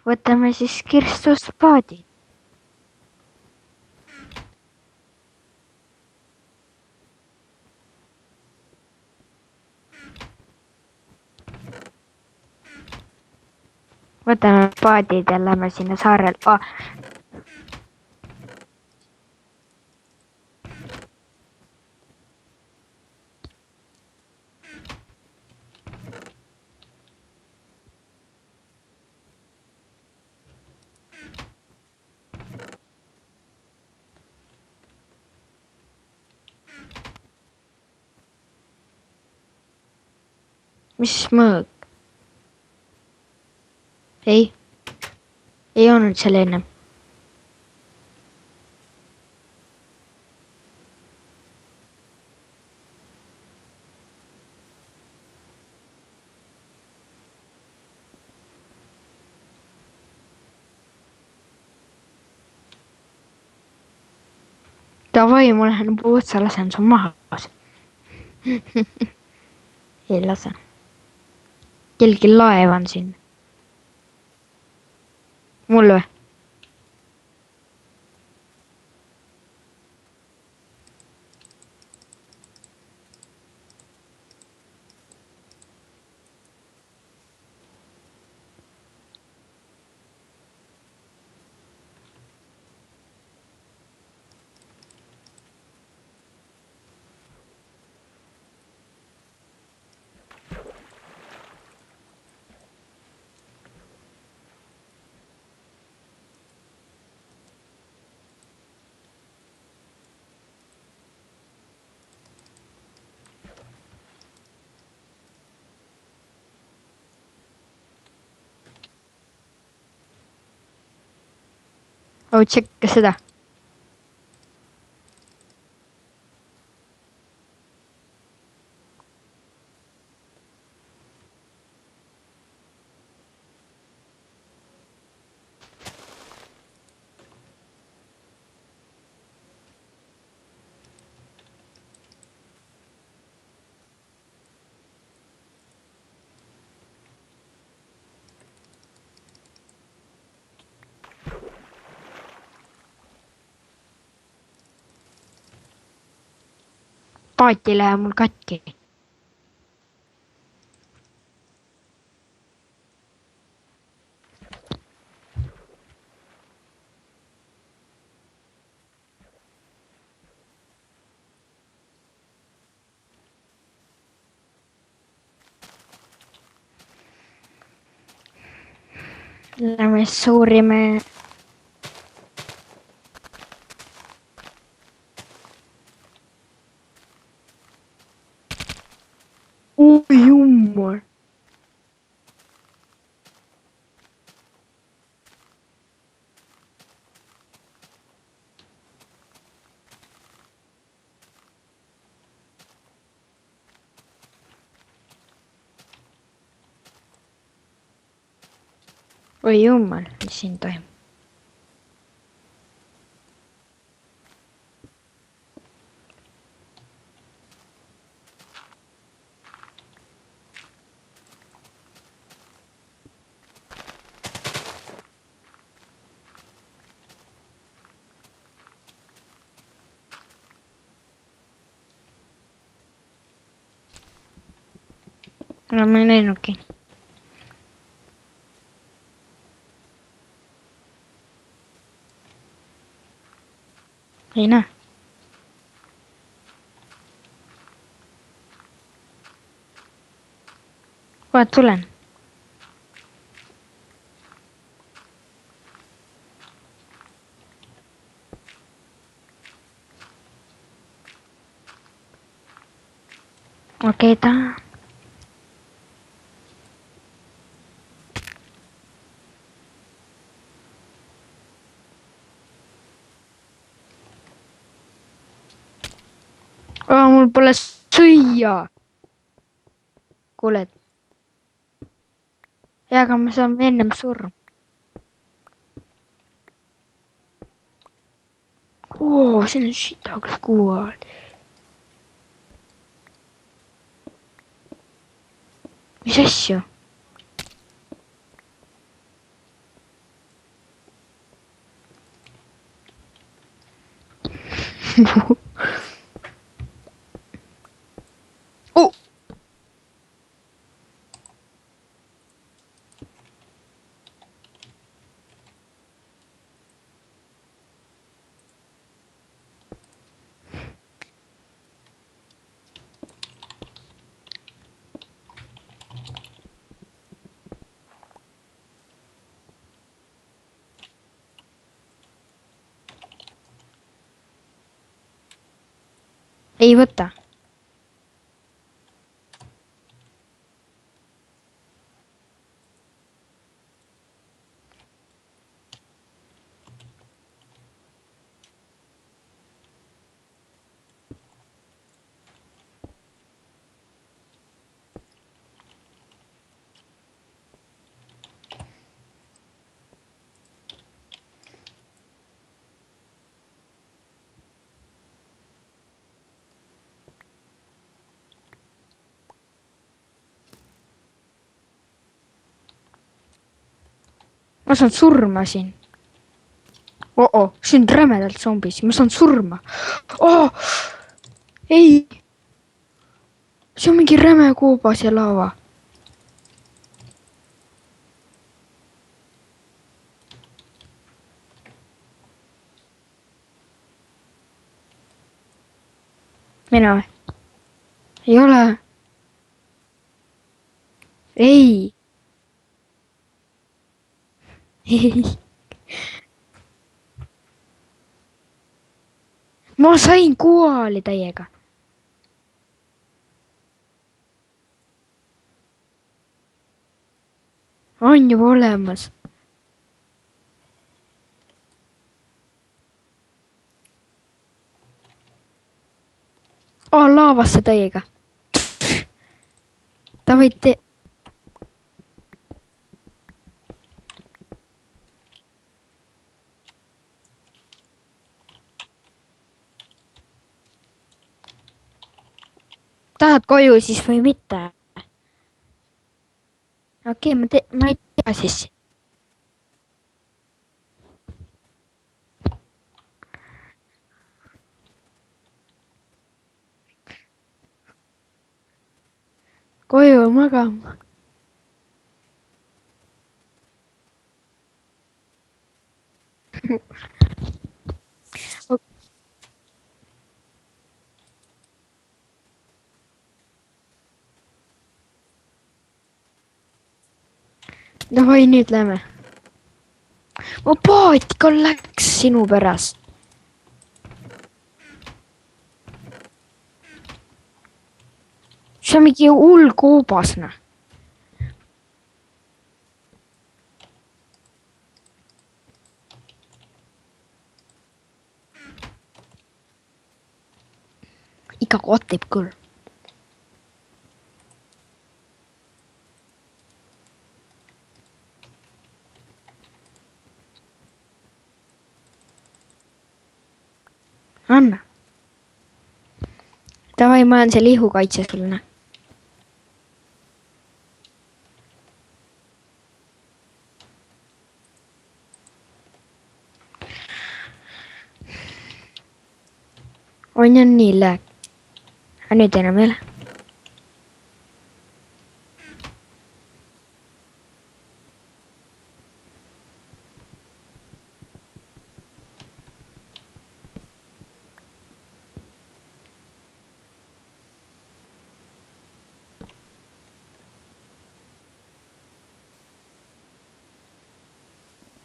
võtame siis kirstuspaadi. Võtame paadid ja lähme sinna saarele. Mis mõõg? Ei olnud seal enne. Davai, ma lähen puutsa, lasen su maha. Ei lase. Kellegi laev on siin. Mul või? Tšekka seda. Paati ei lähe mul katki. Lähme suurime. Oi jummel. Oi jummel, mis siin toimub? No ma ei näinudki. Ei näe. Kohe tulen. Okei, ta. Mul pole süüa. Kuuled? Ja, aga me saame ennem surma. Siin on shit aga kuual. Mis asju? Oh! ei võta. ma saan surma siin. Oh-oh, see on rämedalt zombis, ma saan surma oh!. ei. see on mingi räme koobas ja laava. mina või? ei ole. ei. ei. ma sain kuali täiega. on juba olemas. laavasse täiega. Davai, tee. tahad koju siis või mitte? okei, ma ei tea siis. koju magama. Davai, nüüd lähme. ma paati läks sinu pärast. see on mingi hull koobas, noh. iga koht teeb küll. anna. Davai, ma olen selle ihukaitse sulle, noh. on ju nii läheb. aga nüüd enam ei ole.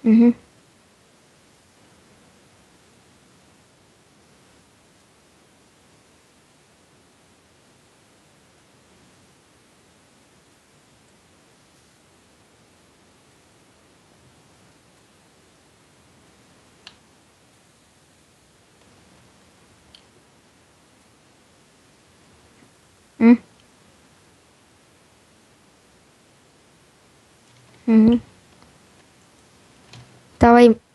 Mhm. Mhm. Mhm. Davai.